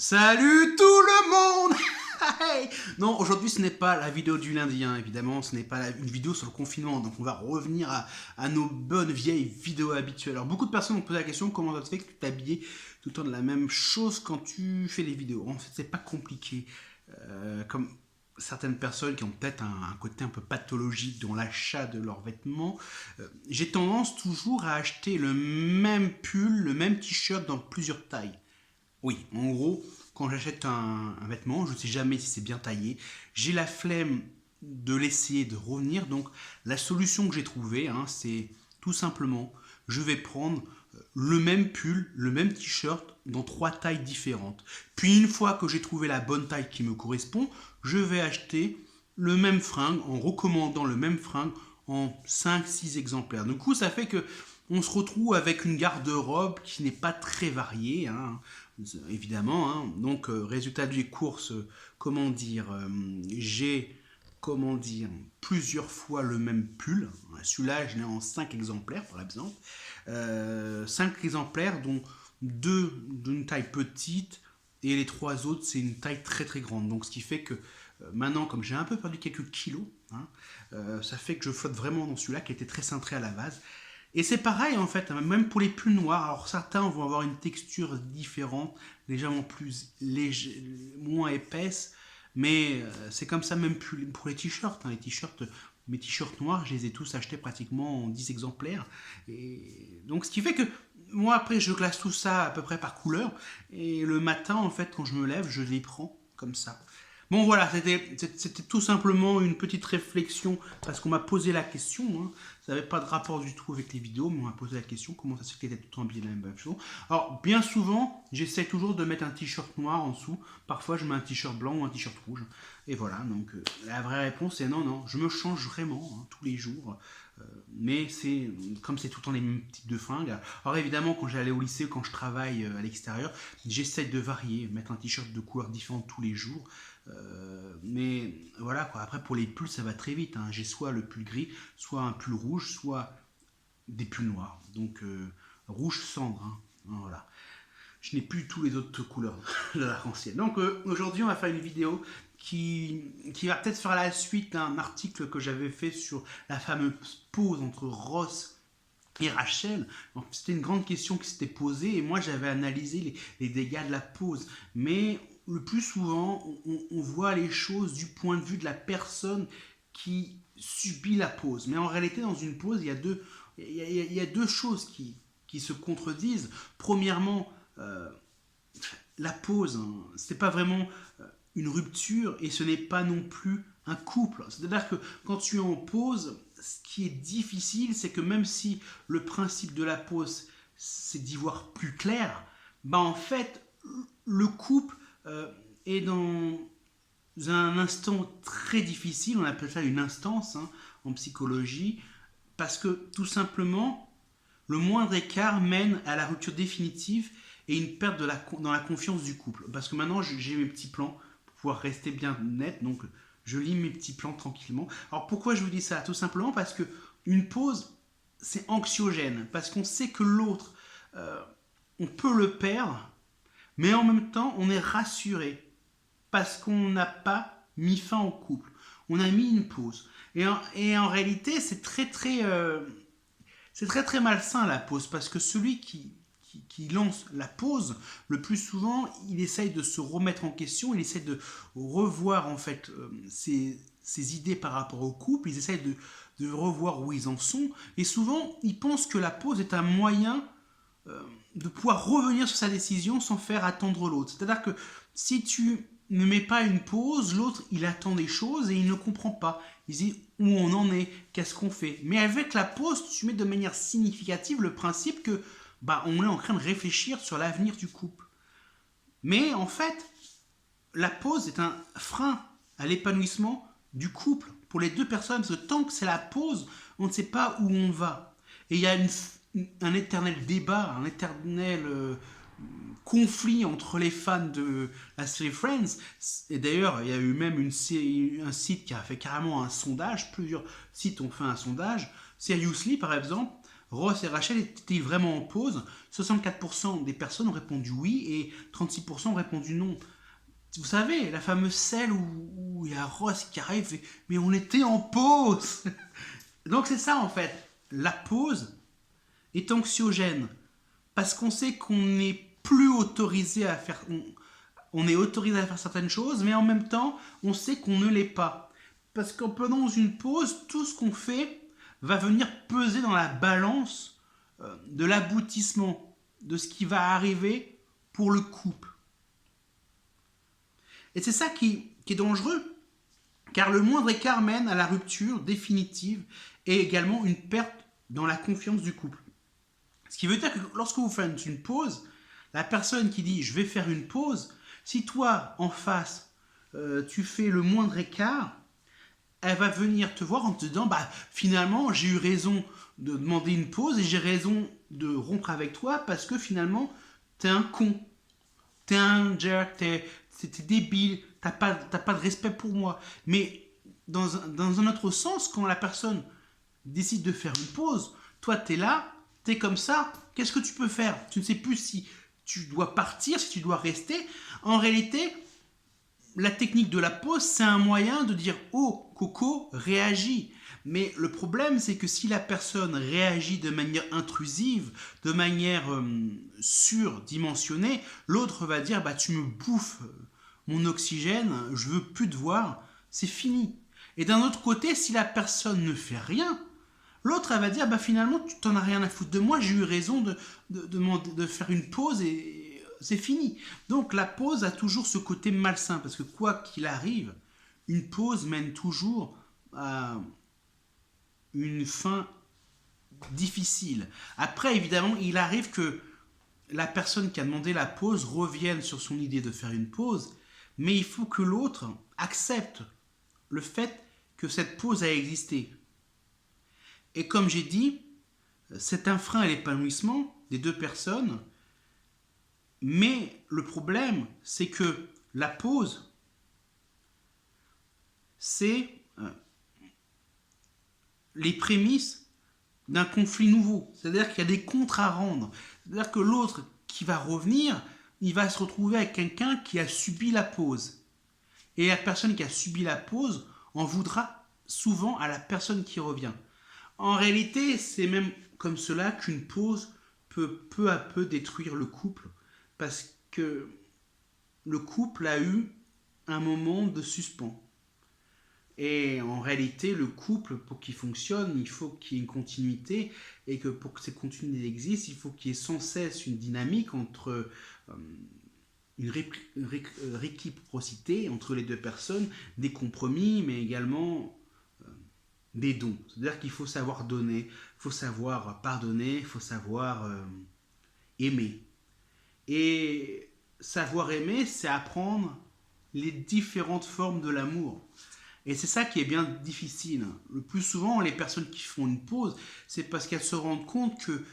Salut tout le monde. Non, aujourd'hui ce n'est pas la vidéo du lundi, hein, évidemment, ce n'est pas une vidéo sur le confinement, donc on va revenir à nos bonnes vieilles vidéos habituelles. Alors beaucoup de personnes ont posé la question, comment ça se fait que tu t'habillais tout le temps de la même chose quand tu fais les vidéos? En fait, c'est pas compliqué, comme certaines personnes qui ont peut-être un côté un peu pathologique dans l'achat de leurs vêtements, j'ai tendance toujours à acheter le même pull, le même t-shirt dans plusieurs tailles. Oui, en gros, quand j'achète un vêtement, je ne sais jamais si c'est bien taillé. J'ai la flemme de l'essayer de revenir. Donc, la solution que j'ai trouvée, hein, c'est tout simplement, je vais prendre le même pull, le même t-shirt dans 3 tailles différentes. Puis, une fois que j'ai trouvé la bonne taille qui me correspond, je vais acheter le même fringue en recommandant le même fringue en 5-6 exemplaires. Du coup, ça fait que on se retrouve avec une garde-robe qui n'est pas très variée, hein, évidemment. Hein. Donc, résultat des courses, j'ai plusieurs fois le même pull. Celui-là, je l'ai en 5 exemplaires, par exemple. 5 exemplaires, dont 2 d'une taille petite, et les 3 autres, c'est une taille très très grande. Donc, ce qui fait que maintenant, comme j'ai un peu perdu quelques kilos, hein, ça fait que je flotte vraiment dans celui-là qui était très cintré à la base. Et c'est pareil en fait, même pour les pulls noirs. Alors certains vont avoir une texture différente, légèrement plus moins épaisse, mais c'est comme ça même pour les t-shirts. Hein. Mes t-shirts noirs, je les ai tous achetés pratiquement en 10 exemplaires. Et donc ce qui fait que moi après je classe tout ça à peu près par couleur. Et le matin en fait quand je me lève, je les prends comme ça. Bon voilà, c'était tout simplement une petite réflexion parce qu'on m'a posé la question. Hein. Ça n'avait pas de rapport du tout avec les vidéos, mais on m'a posé la question comment ça se fait que t'étais tout habillé de la même chose. Alors bien souvent, j'essaie toujours de mettre un t-shirt noir en dessous. Parfois, je mets un t-shirt blanc ou un t-shirt rouge. Et voilà, donc la vraie réponse est non, non, je me change vraiment hein, tous les jours. Mais c'est comme c'est tout le temps les mêmes types de fringues. Alors évidemment, quand j'allais au lycée, quand je travaille à l'extérieur, j'essaie de varier, mettre un t-shirt de couleurs différentes tous les jours. Mais voilà quoi. Après pour les pulls ça va très vite. Hein. J'ai soit le pull gris, soit un pull rouge, soit des pulls noirs. Donc rouge cendre. Hein. Voilà. Je n'ai plus tous les autres couleurs de l'arc-en-ciel. Donc aujourd'hui on va faire une vidéo qui va peut-être faire la suite d'un article que j'avais fait sur la fameuse pause entre Ross et Rachel. C'était une grande question qui s'était posée et moi j'avais analysé les dégâts de la pause. Mais le plus souvent, on voit les choses du point de vue de la personne qui subit la pause. Mais en réalité, dans une pause, il y a deux choses qui se contredisent. Premièrement, la pause, hein, c'est pas vraiment une rupture et ce n'est pas non plus un couple. C'est-à-dire que quand tu es en pause, ce qui est difficile, c'est que même si le principe de la pause, c'est d'y voir plus clair, bah en fait, le couple est dans un instant très difficile, on appelle ça une instance hein, en psychologie, parce que tout simplement, le moindre écart mène à la rupture définitive et une perte dans la confiance du couple. Parce que maintenant, j'ai mes petits plans pour pouvoir rester bien net, donc je lis mes petits plans tranquillement. Alors pourquoi je vous dis ça? Tout simplement parce que une pause, c'est anxiogène, parce qu'on sait que l'autre, on peut le perdre, mais en même temps, on est rassuré parce qu'on n'a pas mis fin au couple. On a mis une pause. Et en réalité, c'est très très malsain la pause parce que celui qui lance la pause, le plus souvent, il essaye de se remettre en question, il essaye de revoir en fait ses idées par rapport au couple, ils essayent de revoir où ils en sont, et souvent, ils pensent que la pause est un moyen de pouvoir revenir sur sa décision sans faire attendre l'autre. C'est-à-dire que si tu ne mets pas une pause, l'autre il attend des choses et il ne comprend pas. Il dit où on en est, qu'est-ce qu'on fait. Mais avec la pause, tu mets de manière significative le principe que bah, on est en train de réfléchir sur l'avenir du couple. Mais en fait, la pause est un frein à l'épanouissement du couple pour les deux personnes. Parce que tant que c'est la pause, on ne sait pas où on va. Et il y a un éternel débat, un éternel conflit entre les fans de la série Friends. Et d'ailleurs, il y a eu même un site qui a fait carrément un sondage. Plusieurs sites ont fait un sondage. Seriously, par exemple, Ross et Rachel étaient vraiment en pause. 64% des personnes ont répondu oui et 36% ont répondu non. Vous savez, la fameuse scène où il y a Ross qui arrive et, mais on était en pause. Donc c'est ça en fait. La pause est anxiogène parce qu'on sait qu'on n'est plus autorisé à faire... On est autorisé à faire certaines choses, mais en même temps, on sait qu'on ne l'est pas. Parce qu'en pendant une pause, tout ce qu'on fait va venir peser dans la balance de l'aboutissement, de ce qui va arriver pour le couple. Et c'est ça qui est dangereux, car le moindre écart mène à la rupture définitive et également une perte dans la confiance du couple. Ce qui veut dire que lorsque vous faites une pause, la personne qui dit « je vais faire une pause », si toi, en face, tu fais le moindre écart, elle va venir te voir en te disant bah, « finalement, j'ai eu raison de demander une pause et j'ai raison de rompre avec toi parce que finalement, t'es un con, t'es un jerk, t'es débile, t'as pas de respect pour moi. » Mais dans un autre sens, quand la personne décide de faire une pause, toi, t'es là, t'es comme ça, qu'est-ce que tu peux faire? Tu ne sais plus si tu dois partir, si tu dois rester. En réalité, la technique de la pause, c'est un moyen de dire « Oh, Coco, réagis !» Mais le problème, c'est que si la personne réagit de manière intrusive, de manière surdimensionnée, l'autre va dire bah, « Tu me bouffes mon oxygène, je veux plus te voir, c'est fini. » Et d'un autre côté, si la personne ne fait rien, l'autre elle va dire bah, « Finalement, tu t'en as rien à foutre de moi, j'ai eu raison de faire une pause et c'est fini. » Donc la pause a toujours ce côté malsain, parce que quoi qu'il arrive, une pause mène toujours à une fin difficile. Après, évidemment, il arrive que la personne qui a demandé la pause revienne sur son idée de faire une pause, mais il faut que l'autre accepte le fait que cette pause a existé. Et comme j'ai dit, c'est un frein à l'épanouissement des deux personnes, mais le problème, c'est que la pause, c'est les prémices d'un conflit nouveau. C'est-à-dire qu'il y a des comptes à rendre. C'est-à-dire que l'autre qui va revenir, il va se retrouver avec quelqu'un qui a subi la pause. Et la personne qui a subi la pause en voudra souvent à la personne qui revient. En réalité, c'est même comme cela qu'une pause peut peu à peu détruire le couple, parce que le couple a eu un moment de suspens. Et en réalité, le couple, pour qu'il fonctionne, il faut qu'il y ait une continuité, et que pour que cette continuité existe, il faut qu'il y ait sans cesse une dynamique entre une réciprocité entre les deux personnes, des compromis, mais également des dons. C'est-à-dire qu'il faut savoir donner, il faut savoir pardonner, il faut savoir aimer. Et savoir aimer, c'est apprendre les différentes formes de l'amour. Et c'est ça qui est bien difficile. Le plus souvent, les personnes qui font une pause, c'est parce qu'elles se rendent compte que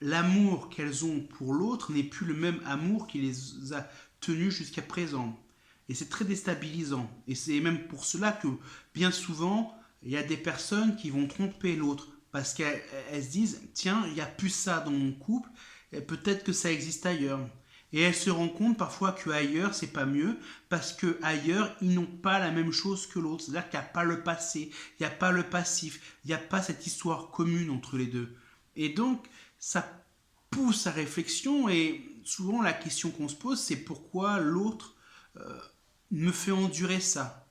l'amour qu'elles ont pour l'autre n'est plus le même amour qui les a tenues jusqu'à présent. Et c'est très déstabilisant. Et c'est même pour cela que bien souvent, il y a des personnes qui vont tromper l'autre. Parce qu'elles se disent, tiens, il n'y a plus ça dans mon couple, et peut-être que ça existe ailleurs. Et elles se rendent compte parfois qu'ailleurs, c'est pas mieux, parce qu'ailleurs, ils n'ont pas la même chose que l'autre. C'est-à-dire qu'il n'y a pas le passé, il n'y a pas le passif, il n'y a pas cette histoire commune entre les deux. Et donc, ça pousse à réflexion, et souvent la question qu'on se pose, c'est pourquoi l'autre me fait endurer ça.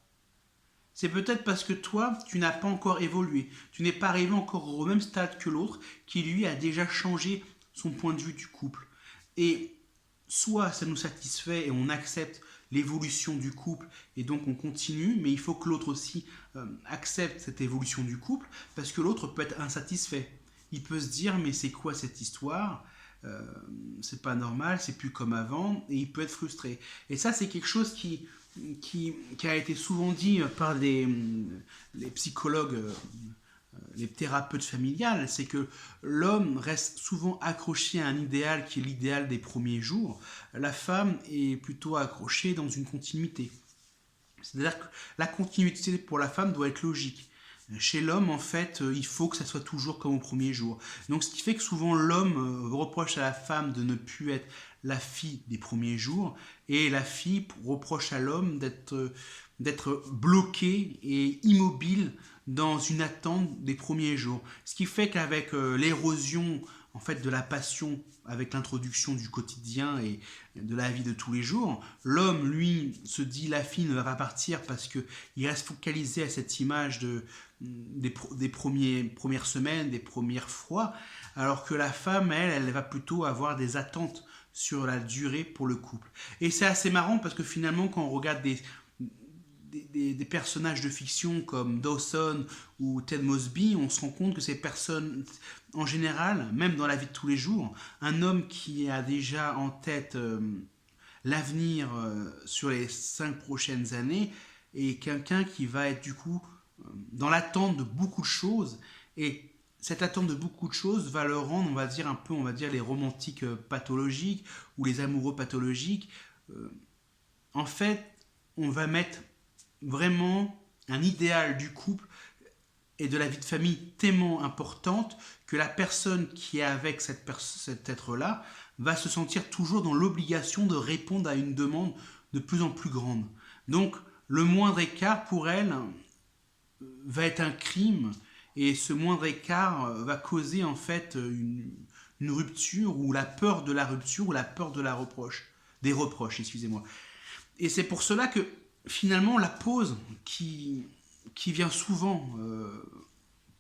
C'est peut-être parce que toi, tu n'as pas encore évolué, tu n'es pas arrivé encore au même stade que l'autre, qui lui a déjà changé son point de vue du couple. Et soit ça nous satisfait et on accepte l'évolution du couple et donc on continue, mais il faut que l'autre aussi accepte cette évolution du couple, parce que l'autre peut être insatisfait. Il peut se dire mais c'est quoi cette histoire, c'est pas normal, c'est plus comme avant, et il peut être frustré. Et ça c'est quelque chose qui a été souvent dit par les psychologues, les thérapeutes familiales, c'est que l'homme reste souvent accroché à un idéal qui est l'idéal des premiers jours. La femme est plutôt accrochée dans une continuité. C'est-à-dire que la continuité pour la femme doit être logique. Chez l'homme, en fait, il faut que ça soit toujours comme au premier jour. Donc, ce qui fait que souvent l'homme reproche à la femme de ne plus être la fille des premiers jours, et la fille reproche à l'homme d'être bloqué et immobile dans une attente des premiers jours. Ce qui fait qu'avec l'érosion en fait de la passion, avec l'introduction du quotidien et de la vie de tous les jours, l'homme lui se dit la fille ne va pas partir parce que il reste focalisé à cette image des premières semaines, des premières fois, alors que la femme, elle va plutôt avoir des attentes sur la durée pour le couple. Et c'est assez marrant parce que finalement, quand on regarde des personnages de fiction comme Dawson ou Ted Mosby, on se rend compte que ces personnes, en général, même dans la vie de tous les jours, un homme qui a déjà en tête l'avenir sur les 5 prochaines années est quelqu'un qui va être du coup dans l'attente de beaucoup de choses, et cette attente de beaucoup de choses va le rendre, on va dire un peu, on va dire les romantiques pathologiques ou les amoureux pathologiques. En fait, on va mettre vraiment un idéal du couple et de la vie de famille tellement importante que la personne qui est avec cet être-là va se sentir toujours dans l'obligation de répondre à une demande de plus en plus grande. Donc, le moindre écart pour elle va être un crime, et ce moindre écart va causer en fait une rupture, ou la peur de la rupture, ou la peur de la reproche, des reproches, excusez-moi. Et c'est pour cela que finalement la pause qui vient souvent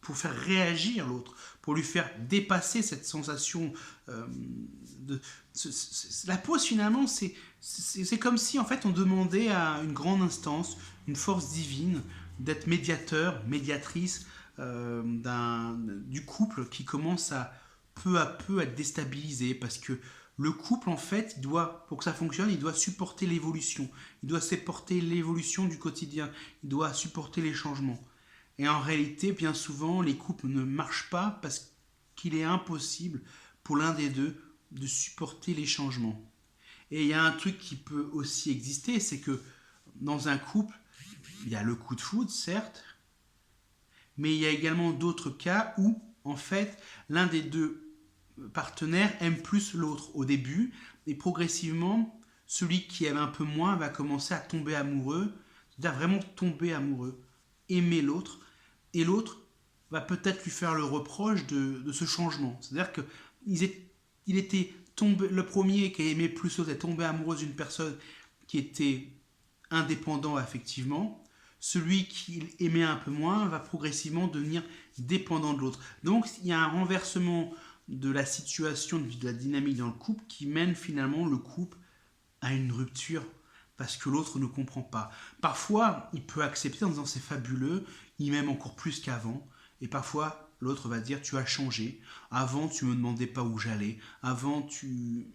pour faire réagir l'autre, pour lui faire dépasser cette sensation de... La pause finalement, c'est comme si en fait on demandait à une grande instance, une force divine, d'être médiateur, médiatrice du couple qui commence à peu être déstabilisé, parce que le couple, en fait, pour que ça fonctionne, il doit supporter l'évolution. Il doit supporter l'évolution du quotidien. Il doit supporter les changements. Et en réalité, bien souvent, les couples ne marchent pas parce qu'il est impossible pour l'un des deux de supporter les changements. Et il y a un truc qui peut aussi exister, c'est que dans un couple, il y a le coup de foudre, certes, mais il y a également d'autres cas où, en fait, l'un des deux partenaire aime plus l'autre au début, et progressivement, celui qui aime un peu moins va commencer à tomber amoureux, c'est-à-dire vraiment tomber amoureux, aimer l'autre, et l'autre va peut-être lui faire le reproche de ce changement. C'est-à-dire que il était tombé, le premier qui aimait plus l'autre est tombé amoureux d'une personne qui était indépendant affectivement. Celui qui aimait un peu moins va progressivement devenir dépendant de l'autre. Donc il y a un renversement de la situation, de la dynamique dans le couple, qui mène finalement le couple à une rupture parce que l'autre ne comprend pas. Parfois, il peut accepter en disant c'est fabuleux, il m'aime encore plus qu'avant, et parfois l'autre va dire tu as changé, avant tu me demandais pas où j'allais, avant tu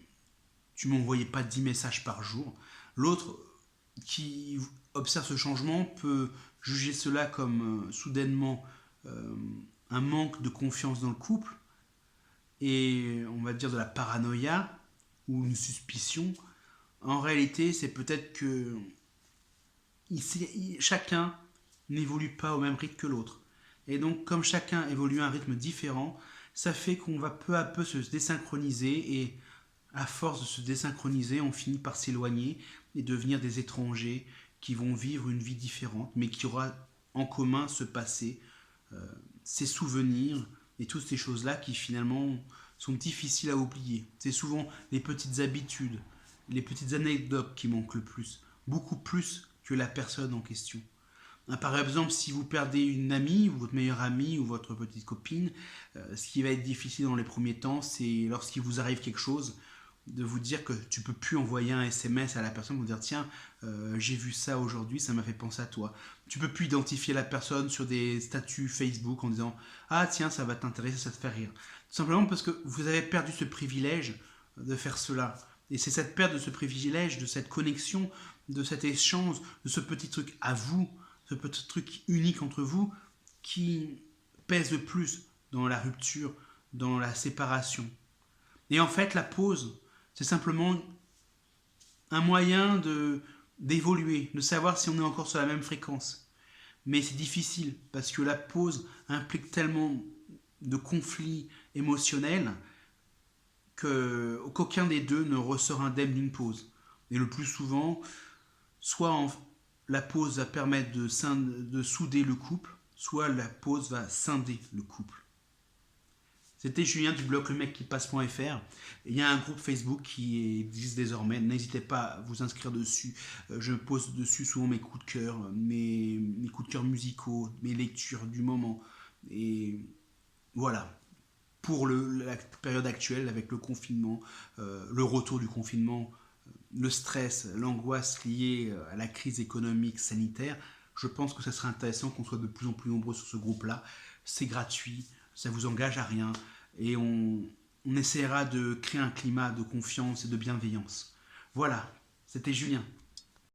m'envoyais pas 10 messages par jour. L'autre qui observe ce changement peut juger cela comme soudainement un manque de confiance dans le couple, et on va dire de la paranoïa ou une suspicion. En réalité, c'est peut-être que chacun n'évolue pas au même rythme que l'autre. Et donc, comme chacun évolue à un rythme différent, ça fait qu'on va peu à peu se désynchroniser, et à force de se désynchroniser, on finit par s'éloigner et devenir des étrangers qui vont vivre une vie différente, mais qui aura en commun ce passé, ces souvenirs et toutes ces choses-là qui finalement sont difficiles à oublier. C'est souvent les petites habitudes, les petites anecdotes qui manquent le plus, beaucoup plus que la personne en question. Par exemple, si vous perdez une amie, ou votre meilleure amie, ou votre petite copine, ce qui va être difficile dans les premiers temps, c'est lorsqu'il vous arrive quelque chose, de vous dire que tu peux plus envoyer un SMS à la personne pour dire tiens, j'ai vu ça aujourd'hui, ça m'a fait penser à toi. Tu peux plus identifier la personne sur des statuts Facebook en disant ah tiens, ça va t'intéresser, ça te fait rire. Tout simplement parce que vous avez perdu ce privilège de faire cela. Et c'est cette perte de ce privilège, de cette connexion, de cet échange, de ce petit truc à vous, ce petit truc unique entre vous, qui pèse le plus dans la rupture, dans la séparation. Et en fait, la pause, c'est simplement un moyen d'évoluer, de savoir si on est encore sur la même fréquence. mais c'est difficile parce que la pause implique tellement de conflits émotionnels qu'aucun des deux ne ressort indemne d'une pause. Et le plus souvent, la pause va permettre de souder le couple, soit la pause va scinder le couple. C'était Julien du blog lemec-qui-passe.fr. Il y a un groupe Facebook qui existe désormais. N'hésitez pas à vous inscrire dessus. Je pose dessus souvent mes coups de cœur, mes coups de cœur musicaux, mes lectures du moment. Et voilà. Pour la période actuelle, avec le confinement, le retour du confinement, le stress, l'angoisse liée à la crise économique, sanitaire, je pense que ça serait intéressant qu'on soit de plus en plus nombreux sur ce groupe-là. C'est gratuit, ça vous engage à rien, et on essaiera de créer un climat de confiance et de bienveillance. Voilà, c'était Julien.